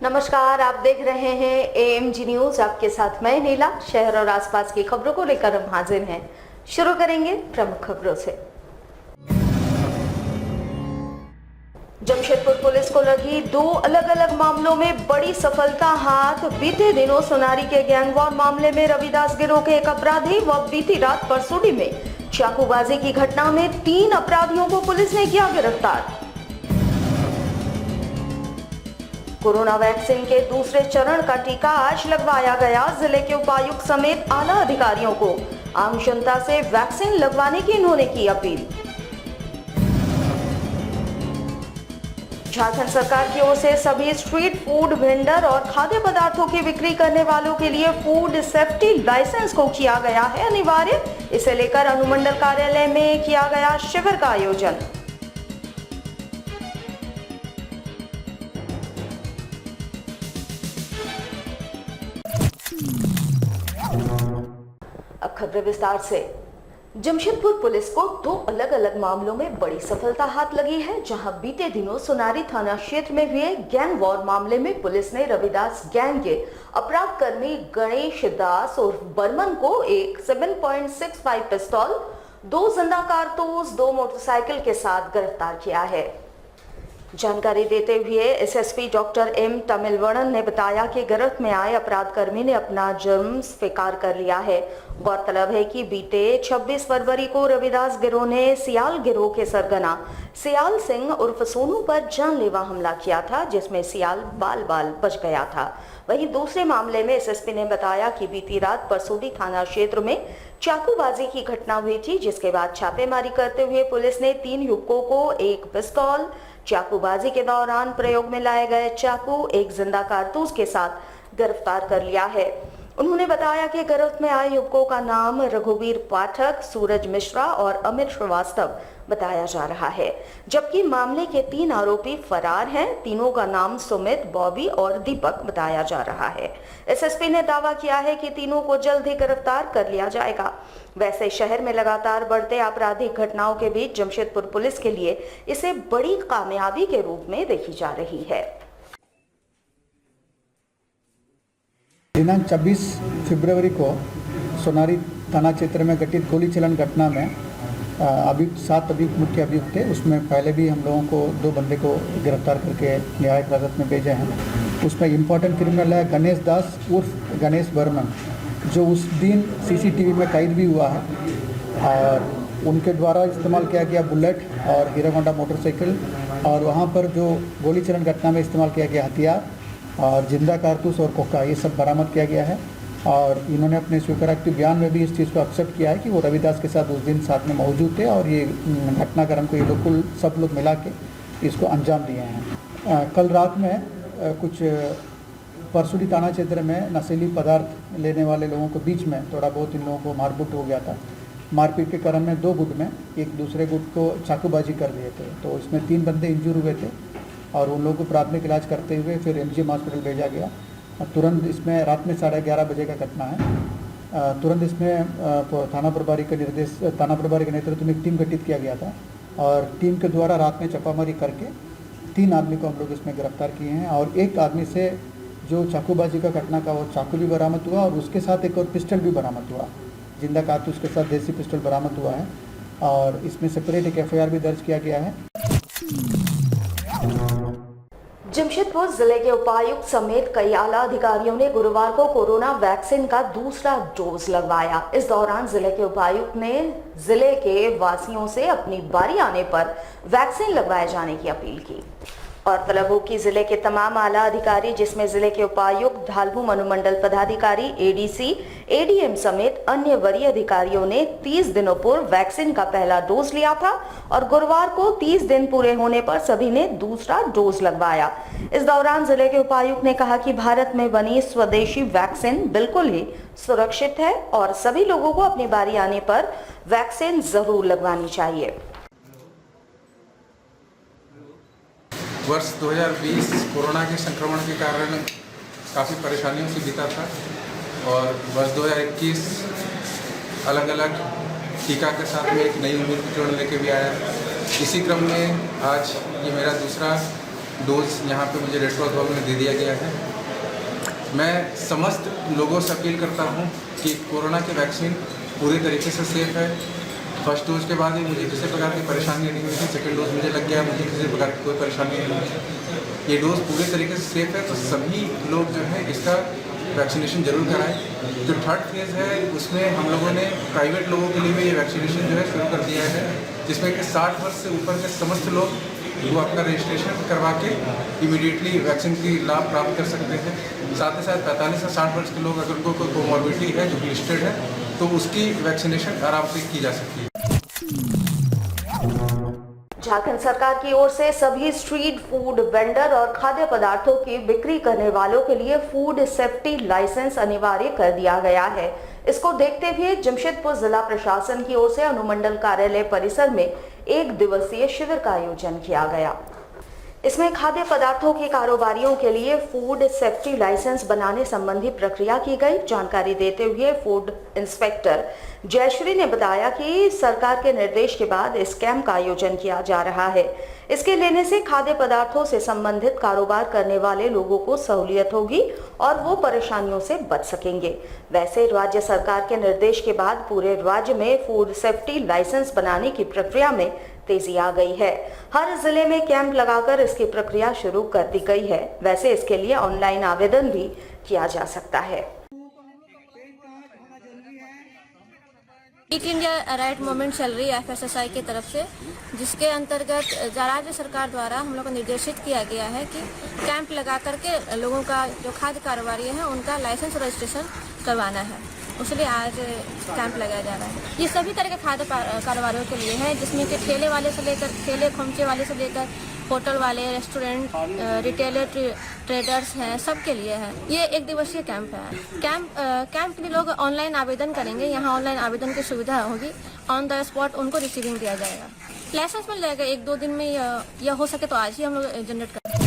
नमस्कार, आप देख रहे हैं एएमजी न्यूज। आपके साथ मैं नीला। शहर और आसपास की खबरों को लेकर हम हाजिर हैं। शुरू करेंगे प्रमुख खबरों से। जमशेदपुर पुलिस को लगी 2 अलग अलग मामलों में बड़ी सफलता हाथ। बीते दिनों सोनारी के गैंगवॉर मामले में रविदास गिरोह के एक अपराधी व बीती रात परसोड़ी में चाकूबाजी की घटना में 3 अपराधियों को पुलिस ने किया गिरफ्तार। कोरोना वैक्सीन के दूसरे चरण का टीका आज लगवाया गया। जिले के उपायुक्त समेत आला अधिकारियों को आम जनता से वैक्सीन लगवाने की इन्होंने की अपील। झारखंड सरकार की ओर से सभी स्ट्रीट फूड वेंडर और खाद्य पदार्थों की बिक्री करने वालों के लिए फूड सेफ्टी लाइसेंस को किया गया है अनिवार्य। इसे लेकर अनुमंडल कार्यालय में किया गया शिविर का आयोजन। अब खबरें विस्तार से। जमशेदपुर पुलिस को 2 अलग अलग मामलों में बड़ी सफलता हाथ लगी है। जहां बीते दिनों सोनारी थाना क्षेत्र में हुए गैंग वॉर मामले में पुलिस ने रविदास गैंग के अपराध कर्मी गणेश दास उर्फ बर्मन को एक 7.65 पिस्तौल, 2 जिंदा कारतूस, 2 मोटरसाइकिल के साथ गिरफ्तार किया है। जानकारी देते हुए एसएसपी डॉक्टर एम तमिलवणन ने बताया कि गिरफ्त में आए अपराध कर्मी ने अपना जुर्म स्वीकार कर लिया है। गौरतलब है कि बीते 26 फरवरी को रविदास गिरोह ने सियाल गिरोह के सरगना सियाल सिंह उर्फ सोनू पर जानलेवा हमला किया था, जिसमें सियाल बाल बाल बच गया था। वहीं दूसरे मामले में एसएसपी ने बताया कि बीती रात परसोड़ी थाना क्षेत्र में चाकूबाजी की घटना हुई थी, जिसके बाद छापेमारी करते हुए पुलिस ने 3 युवकों को एक पिस्तौल, चाकूबाजी के दौरान प्रयोग में लाए गए चाकू, एक जिंदा कारतूस के साथ गिरफ्तार कर लिया है। उन्होंने बताया कि गिरफ्त में आए युवकों का नाम रघुवीर पाठक, सूरज मिश्रा और अमित श्रीवास्तव बताया जा रहा है, जबकि मामले के 3 आरोपी फरार हैं। तीनों का नाम सुमित, बॉबी और दीपक बताया जा रहा है। एसएसपी ने दावा किया है कि तीनों को जल्द ही गिरफ्तार कर लिया जाएगा। वैसे शहर में लगातार बढ़ते आपराधिक घटनाओं के बीच जमशेदपुर पुलिस के लिए इसे बड़ी कामयाबी के रूप में देखी जा रही है। दिनांक 26 फरवरी को सोनारी थाना क्षेत्र में घटित गोली चलन घटना में सात मुख्य अभियुक्त थे। उसमें पहले भी हम लोगों को 2 बंदे को गिरफ्तार करके न्यायिक हिरासत में भेजे हैं। उसमें इम्पोर्टेंट क्रिमिनल है गणेश दास उर्फ गणेश बर्मन, जो उस दिन सीसीटीवी में कैद भी हुआ है। और उनके द्वारा इस्तेमाल किया गया बुलेट और हीरो होंडा मोटरसाइकिल और वहाँ पर जो गोली चलन घटना में इस्तेमाल किया गया हथियार और जिंदा कारतूस और कोका, ये सब बरामद किया गया है। और इन्होंने अपने स्वीकारोक्ति बयान में भी इस चीज़ को एक्सेप्ट किया है कि वो रविदास के साथ उस दिन साथ में मौजूद थे और ये घटनाक्रम को ये लोग सब लोग मिला के इसको अंजाम दिए हैं। कल रात में कुछ परसोड़ी थाना क्षेत्र में नशीली पदार्थ लेने वाले लोगों के बीच में थोड़ा बहुत इन लोगों को मारपीट हो गया था। मारपीट के क्रम में 2 गुट में एक दूसरे गुट को चाकूबाजी कर दिए थे, तो इसमें 3 बंदे इंजूर हुए थे और उन लोगों को प्राथमिक इलाज करते हुए फिर एमजीएम हॉस्पिटल भेजा गया। तुरंत इसमें रात में 11:30 बजे का घटना है। तुरंत इसमें थाना प्रभारी के नेतृत्व में एक टीम गठित किया गया था और टीम के द्वारा रात में छापामारी करके 3 आदमी को हम लोग इसमें गिरफ्तार किए हैं। और एक आदमी से जो चाकूबाजी का घटना का वो चाकू भी बरामद हुआ और उसके साथ एक और पिस्टल भी बरामद हुआ, जिंदा कारतूस के साथ देसी पिस्टल बरामद हुआ है। और इसमें सेपरेट एक एफआईआर भी दर्ज किया गया है। जमशेदपुर जिले के उपायुक्त समेत कई आला अधिकारियों ने गुरुवार को कोरोना वैक्सीन का दूसरा डोज लगवाया। इस दौरान जिले के उपायुक्त ने जिले के वासियों से अपनी बारी आने पर वैक्सीन लगवाए जाने की अपील की। और तलब हो कि जिले के तमाम आला अधिकारी, जिसमें जिले के उपायुक्त, ढालभूम अनुमंडल पदाधिकारी, एडीसी, एडीएम समेत अन्य वरीय अधिकारियों ने 30 दिनों पूर्व वैक्सीन का पहला डोज लिया था और गुरुवार को 30 दिन पूरे होने पर सभी ने दूसरा डोज लगवाया। इस दौरान जिले के उपायुक्त ने कहा कि भारत में बनी स्वदेशी वैक्सीन बिल्कुल ही सुरक्षित है और सभी लोगों को अपनी बारी आने पर वैक्सीन जरूर लगवानी चाहिए। वर्ष 2020 कोरोना के संक्रमण के कारण काफ़ी परेशानियों से बीता था और वर्ष 2021 अलग अलग टीका के साथ में एक नई उम्मीद की जोड़ लेके भी आया। इसी क्रम में आज ये मेरा दूसरा डोज यहाँ पे मुझे रेड क्रॉस वालों ने दे दिया गया है। मैं समस्त लोगों से अपील करता हूँ कि कोरोना की वैक्सीन पूरी तरीके से सेफ़ है। फर्स्ट डोज के बाद ही मुझे किसी प्रकार की परेशानी नहीं हुई थी। सेकेंड डोज मुझे लग गया, मुझे किसी प्रकार की कोई परेशानी नहीं हुई। ये डोज पूरे तरीके से सेफ़ है, तो सभी लोग जो है इसका वैक्सीनेशन जरूर कराएं। जो थर्ड फेज़ है उसमें हम लोगों ने प्राइवेट लोगों के लिए भी ये वैक्सीनेशन जो है शुरू कर दिया है, जिसमें कि 60 वर्ष से ऊपर के समस्त लोग वो अपना रजिस्ट्रेशन करवा के इमीडिएटली वैक्सीन की लाभ प्राप्त कर सकते हैं। साथ ही साथ 45 से 60 वर्ष के लोग अगर उनको कोई कोमॉर्बिडिटी है जो लिस्टेड है तो उसकी वैक्सीनेशन आराम से की जा सकती है। झारखंड सरकार की ओर से सभी स्ट्रीट फूड वेंडर और खाद्य पदार्थों की बिक्री करने वालों के लिए फूड सेफ्टी लाइसेंस अनिवार्य कर दिया गया है। इसको देखते हुए जमशेदपुर जिला प्रशासन की ओर से अनुमंडल कार्यालय परिसर में 1 दिवसीय शिविर का आयोजन किया गया। इसमें खाद्य पदार्थों के कारोबारियों के लिए फूड सेफ्टी लाइसेंस बनाने संबंधी प्रक्रिया की गई। जानकारी देते हुए फूड इंस्पेक्टर जयश्री ने बताया कि सरकार के निर्देश के बाद इस कैंप का आयोजन किया जा रहा है। इसके लेने से खाद्य पदार्थों से संबंधित कारोबार करने वाले लोगों को सहूलियत होगी और वो परेशानियों से बच सकेंगे। वैसे राज्य सरकार के निर्देश के बाद पूरे राज्य में फूड सेफ्टी लाइसेंस बनाने की प्रक्रिया में तेजी आ गई है। हर जिले में कैंप लगाकर इसकी प्रक्रिया शुरू कर दी गई है। वैसे इसके लिए ऑनलाइन आवेदन भी किया जा सकता है। फिट इंडिया राइट मूवमेंट चल रही है FSSAI की तरफ से, जिसके अंतर्गत राज्य सरकार द्वारा हम लोग को निर्देशित किया गया है कि कैंप लगा करके लोगों का जो खाद्य कारोबारी है उनका लाइसेंस रजिस्ट्रेशन करवाना है। इसलिए आज कैंप लगाया जा रहा है। ये सभी तरह के खाद्य कारोबारियों के लिए है, जिसमें कि ठेले वाले से लेकर ठेले खोमचे वाले से लेकर होटल वाले, रेस्टोरेंट, रिटेलर, ट्रेडर्स हैं, सबके लिए है। ये 1 दिवसीय कैंप है। कैंप के लिए लोग ऑनलाइन आवेदन करेंगे। यहाँ ऑनलाइन आवेदन की सुविधा होगी। ऑन द स्पॉट उनको रिसीविंग दिया जाएगा। लाइसेंस मिल जाएगा 1-2 दिन में, या हो सके तो आज ही हम लोग जनरेट करेंगे।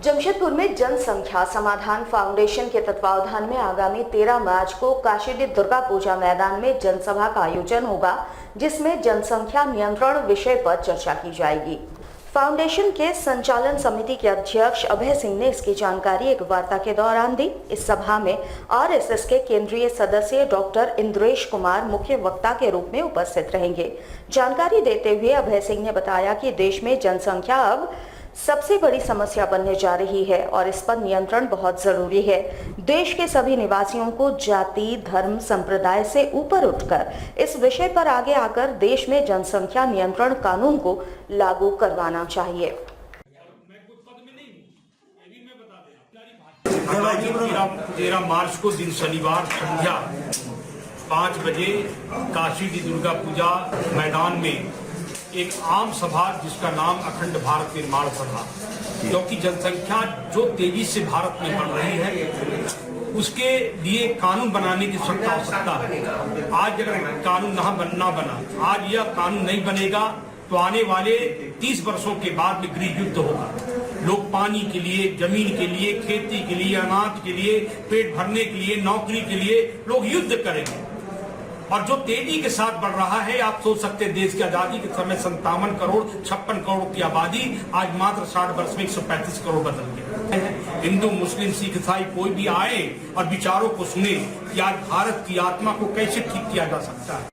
जमशेदपुर में जनसंख्या समाधान फाउंडेशन के तत्वावधान में आगामी 13 मार्च को काशीडी दुर्गा पूजा मैदान में जनसभा का आयोजन होगा, जिसमें जनसंख्या नियंत्रण विषय पर चर्चा की जाएगी। फाउंडेशन के संचालन समिति के अध्यक्ष अभय सिंह ने इसकी जानकारी एक वार्ता के दौरान दी। इस सभा में RSS के केंद्रीय सदस्य डॉक्टर इंद्रेश कुमार मुख्य वक्ता के रूप में उपस्थित रहेंगे। जानकारी देते हुए अभय सिंह ने बताया कि देश में जनसंख्या अब सबसे बड़ी समस्या बनने जा रही है और इस पर नियंत्रण बहुत जरूरी है। देश के सभी निवासियों को जाति, धर्म, संप्रदाय से ऊपर उठकर इस विषय पर आगे आकर देश में जनसंख्या नियंत्रण कानून को लागू करवाना चाहिए। 13 मार्च को दिन शनिवार संध्या 5 बजे काशीडी दुर्गा पूजा मैदान में एक आम सभा, जिसका नाम अखंड भारत निर्माण सभा, क्योंकि जनसंख्या जो तेजी से भारत में बढ़ रही है उसके लिए कानून बनाने की सख्त आवश्यकता है। आज अगर कानून ना बना, आज यह कानून नहीं बनेगा तो आने वाले 30 वर्षों के बाद में गृह युद्ध होगा। लोग पानी के लिए, जमीन के लिए, खेती के लिए, अनाज के लिए, पेट भरने के लिए, नौकरी के लिए लोग युद्ध करेंगे। और जो तेजी के साथ बढ़ रहा है, आप सोच सकते हैं देश की आजादी के समय 57 करोड़ 56 करोड़ की आबादी आज मात्र 60 वर्ष में 135 करोड़ बदल गई। हिंदू, मुस्लिम, सिख, ईसाई कोई भी आए और विचारों को सुने कि आज भारत की आत्मा को कैसे ठीक किया जा सकता है।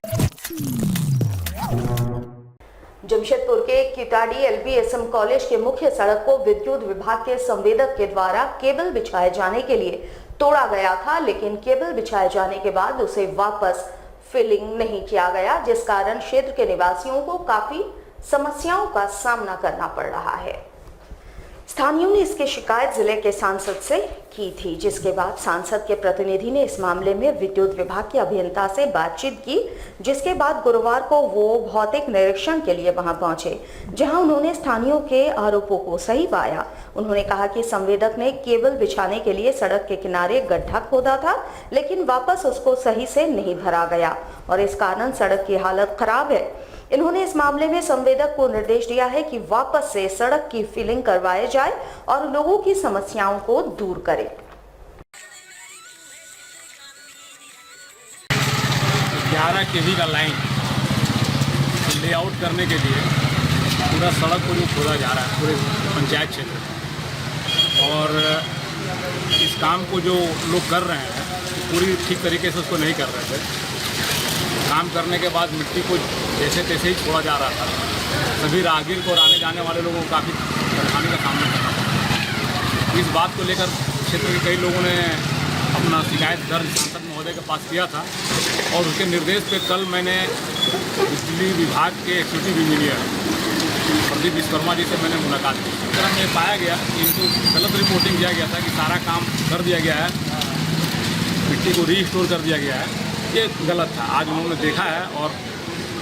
जमशेदपुर के किटाडी LBSM कॉलेज के मुख्य सड़क को विद्युत विभाग के संवेदक के द्वारा केबल बिछाए जाने के लिए तोड़ा गया था, लेकिन केबल बिछाए जाने के बाद उसे वापस फिलिंग नहीं किया गया, जिस कारण क्षेत्र के निवासियों को काफी समस्याओं का सामना करना पड़ रहा है। स्थानीयों ने इसकी शिकायत जिले के सांसद से की थी, जिसके बाद सांसद के प्रतिनिधि ने इस मामले में विद्युत विभाग के अभियंता से बातचीत की, जिसके बाद गुरुवार को वो भौतिक निरीक्षण के लिए वहां पहुंचे, जहां उन्होंने स्थानीयों के आरोपों को सही पाया। उन्होंने कहा कि संवेदक ने केबल बिछाने के लिए सड़क के किनारे गड्ढा खोदा था, लेकिन वापस उसको सही से नहीं भरा गया और इस कारण सड़क की हालत खराब है। इन्होंने इस मामले में संवेदक को निर्देश दिया है कि वापस से सड़क की फिलिंग करवाए जाए और लोगों की समस्याओं को दूर करें। 11 kV का लाइन लेआउट करने के लिए पूरा सड़क को जो खोदा जा रहा है पूरे पंचायत क्षेत्र में, और इस काम को जो लोग कर रहे हैं पूरी ठीक तरीके से उसको नहीं कर रहे थे। काम करने के बाद मिट्टी को जैसे तैसे ही छोड़ा जा रहा था। सभी राहगीर को और आने जाने वाले लोगों को काफ़ी परेशानी का सामना करना पड़ा। इस बात को लेकर क्षेत्र के कई लोगों ने अपना शिकायत दर्ज सांसद महोदय के पास किया था, और उसके निर्देश पे कल मैंने बिजली विभाग के एक्जीक्यूटिव इंजीनियर प्रदीप विश्वकर्मा जी से मैंने मुलाकात की। इस तरह में पाया गया कि इनको गलत रिपोर्टिंग किया गया था कि सारा काम कर दिया गया है, मिट्टी को रीस्टोर कर दिया गया है। ये गलत था। आज उन्होंने देखा है और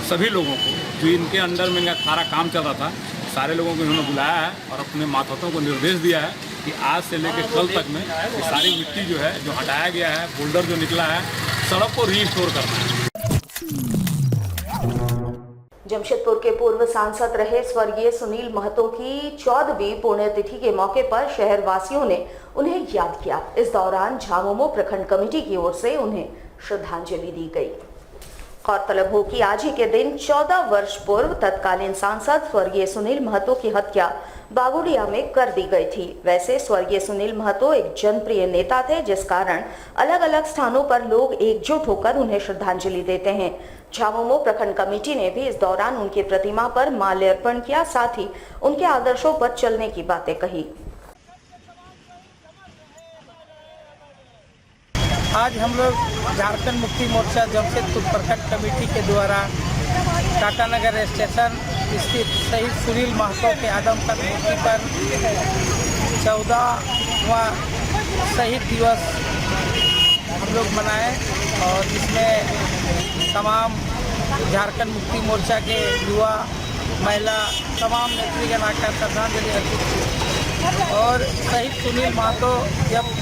सभी लोगों को जो इनके अंडर में इनका सारा काम चल रहा था, सारे लोगों को इन्होंने बुलाया है और अपने मातहतों को निर्देश दिया है कि आज से लेकर कल तक में ये सारी मिट्टी जो है, जो हटाया गया है, बोल्डर जो निकला है, सड़क को रीस्टोर करना है। जमशेदपुर के पूर्व सांसद रहे स्वर्गीय सुनील महतो की 14वीं पुण्यतिथि के मौके पर शहर वासियों ने उन्हें याद किया। इस दौरान झामुमो प्रखंड कमेटी की ओर से उन्हें श्रद्धांजलि दी गई। गौरतलब हो कि आज ही के दिन 14 वर्ष पूर्व तत्कालीन सांसद स्वर्गीय सुनील महतो की हत्या बागुड़िया में कर दी गई थी। वैसे स्वर्गीय सुनील महतो एक जनप्रिय नेता थे, जिस कारण अलग अलग स्थानों पर लोग एकजुट होकर उन्हें श्रद्धांजलि देते हैं। झामुमो प्रखंड कमेटी ने भी इस दौरान उनकी प्रतिमा पर माल्यार्पण किया, साथ ही उनके आदर्शों पर चलने की बातें कही। आज हम लोग झारखंड मुक्ति मोर्चा जमशेदपुर प्रखंड कमेटी के द्वारा टाटानगर स्टेशन स्थित शहीद सुनील महतो के आदमकद मूर्ति पर 14वां शहीद दिवस हम लोग मनाए, और जिसमें तमाम झारखंड मुक्ति मोर्चा के युवा, महिला, तमाम नेतृगण आकर श्रद्धांजलि अर्पित की। और शहीद सुनील महतो जब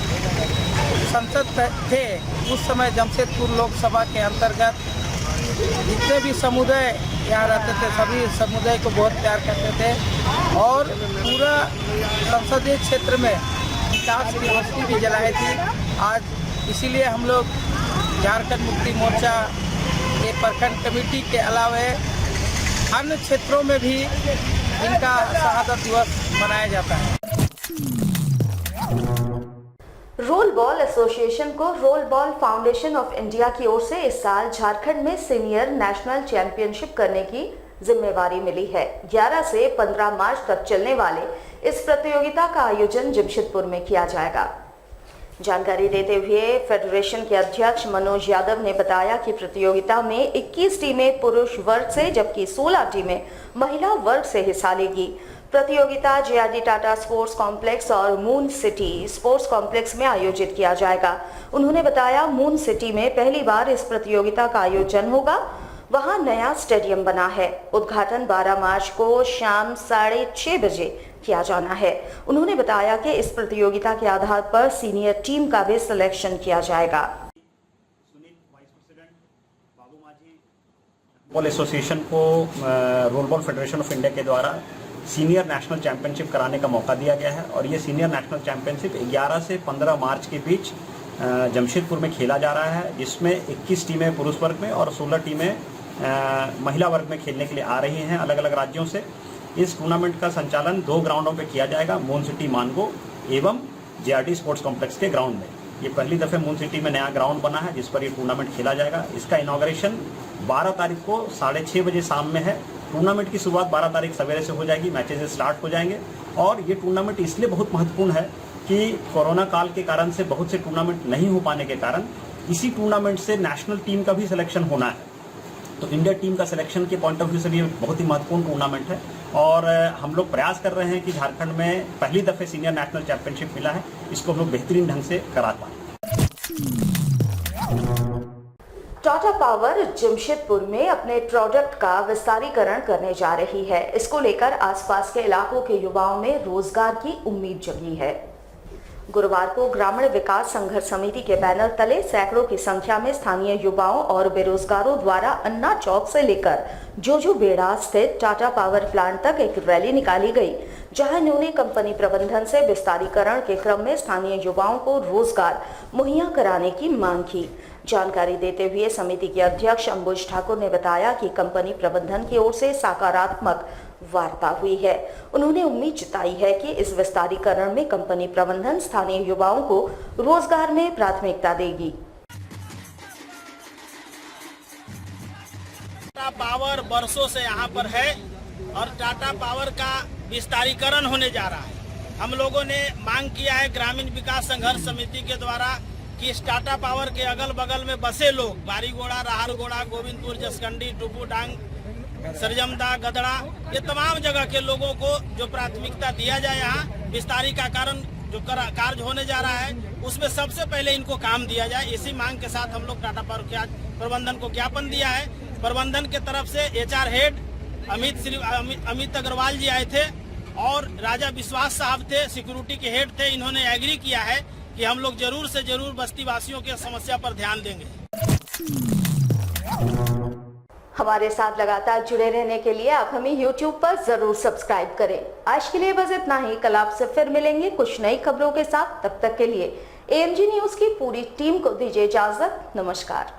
संसद थे उस समय जमशेदपुर लोकसभा के अंतर्गत जितने भी समुदाय यहाँ रहते थे सभी समुदाय को बहुत प्यार करते थे, और पूरा संसदीय क्षेत्र में विकास की रोशनी भी जलाई थी। आज इसीलिए हम लोग झारखंड मुक्ति मोर्चा के प्रखंड कमेटी के अलावा अन्य क्षेत्रों में भी इनका शहादत दिवस मनाया जाता है। रोल बॉल एसोसिएशन को role ball foundation of India की ओर से इस साल झारखंड में सीनियर नेशनल चैंपियनशिप करने की जिम्मेवारी मिली है। 11 से 15 मार्च तक चलने वाले इस प्रतियोगिता का आयोजन जमशेदपुर में किया जाएगा। जानकारी देते हुए फेडरेशन के अध्यक्ष मनोज यादव ने बताया कि प्रतियोगिता में 21 टीमें पुरुष वर्ग से जबकि 16 टीमें महिला वर्ग से हिस्सा लेगी। प्रतियोगिता जेआरडी टाटा स्पोर्ट्स कॉम्प्लेक्स और मून सिटी स्पोर्ट्स कॉम्प्लेक्स में आयोजित किया जाएगा। उन्होंने बताया मून सिटी में पहली बार इस प्रतियोगिता का आयोजन होगा। वहां नया स्टेडियम बना है। उद्घाटन 12 मार्च को शाम 6:30 बजे किया जाना है। उन्होंने बताया कि इस प्रतियोगिता के आधार पर सीनियर टीम का भी सिलेक्शन किया जाएगा। बॉल एसोसिएशन को role ball federation of India के द्वारा सीनियर नेशनल चैंपियनशिप कराने का मौका दिया गया है, और ये सीनियर नेशनल चैंपियनशिप 11 से 15 मार्च के बीच जमशेदपुर में खेला जा रहा है, जिसमें 21 टीमें पुरुष वर्ग में और 16 टीमें महिला वर्ग में खेलने के लिए आ रही हैं अलग अलग राज्यों से। इस टूर्नामेंट का संचालन 2 ग्राउंडों पे किया जाएगा, मून सिटी मानगो एवं जेआरडी स्पोर्ट्स कॉम्प्लेक्स के ग्राउंड में। ये पहली दफ़े मून सिटी में नया ग्राउंड बना है जिस पर ये टूर्नामेंट खेला जाएगा। इसका इनॉग्रेशन 12 तारीख को 6:30 बजे शाम में है। टूर्नामेंट की शुरुआत 12 तारीख सवेरे से हो जाएगी, मैचेस स्टार्ट हो जाएंगे। और ये टूर्नामेंट इसलिए बहुत महत्वपूर्ण है कि कोरोना काल के कारण से बहुत से टूर्नामेंट नहीं हो पाने के कारण इसी टूर्नामेंट से नेशनल टीम का भी सिलेक्शन होना है। तो इंडिया टीम का सिलेक्शन के पॉइंट ऑफ व्यू से भी बहुत ही महत्वपूर्ण टूर्नामेंट है, और हम लोग प्रयास कर रहे हैं कि झारखंड में पहली दफ़े सीनियर नेशनल चैंपियनशिप मिला है, इसको हम लोग बेहतरीन ढंग से करा पाएं। टाटा पावर जमशेदपुर में अपने प्रोडक्ट का विस्तारीकरण करने जा रही है। इसको लेकर आसपास के इलाकों के युवाओं में रोजगार की उम्मीद जगी है। गुरुवार को ग्रामीण विकास संघर्ष समिति के बैनर तले सैकड़ों की संख्या में स्थानीय युवाओं और बेरोजगारों द्वारा अन्ना चौक से लेकर जोजो बेड़ा स्थित टाटा पावर प्लांट तक एक रैली निकाली गई, जहां इन्होंने कंपनी प्रबंधन से विस्तारीकरण के क्रम में स्थानीय युवाओं को रोजगार मुहैया कराने की मांग की। जानकारी देते हुए समिति के अध्यक्ष अंबुज ठाकुर ने बताया कि कंपनी प्रबंधन की ओर से सकारात्मक वार्ता हुई है। उन्होंने उम्मीद जताई है कि इस विस्तारीकरण में कंपनी प्रबंधन स्थानीय युवाओं को रोजगार में प्राथमिकता देगी। टाटा पावर बरसों से यहाँ पर है और टाटा पावर का विस्तारीकरण होने जा रहा है। हम लोगों ने मांग किया है ग्रामीण विकास संघर्ष समिति के द्वारा कि इस टाटा पावर के अगल बगल में बसे लोग बारीगोड़ा, राहरगोड़ा, गोविंदपुर, जसखंडी, टुपुडांग, सरजमदा, गदड़ा, ये तमाम जगह के लोगों को जो प्राथमिकता दिया जाए। यहाँ विस्तारीकरण जो कार्य होने जा रहा है उसमें सबसे पहले इनको काम दिया जाए। इसी मांग के साथ हम लोग टाटा पावर के आज प्रबंधन को ज्ञापन दिया है। प्रबंधन के तरफ से HR हेड अमित अग्रवाल जी आए थे और राजा विश्वास साहब थे, सिक्योरिटी के हेड थे। इन्होंने एग्री किया है कि हम लोग जरूर से जरूर बस्ती वासियों की समस्या पर ध्यान देंगे। हमारे साथ लगातार जुड़े रहने के लिए आप हमें YouTube पर जरूर सब्सक्राइब करें। आज के लिए बस इतना ही। कल आपसे फिर मिलेंगे कुछ नई खबरों के साथ। तब तक के लिए AMG न्यूज की पूरी टीम को दीजिए इजाजत। नमस्कार।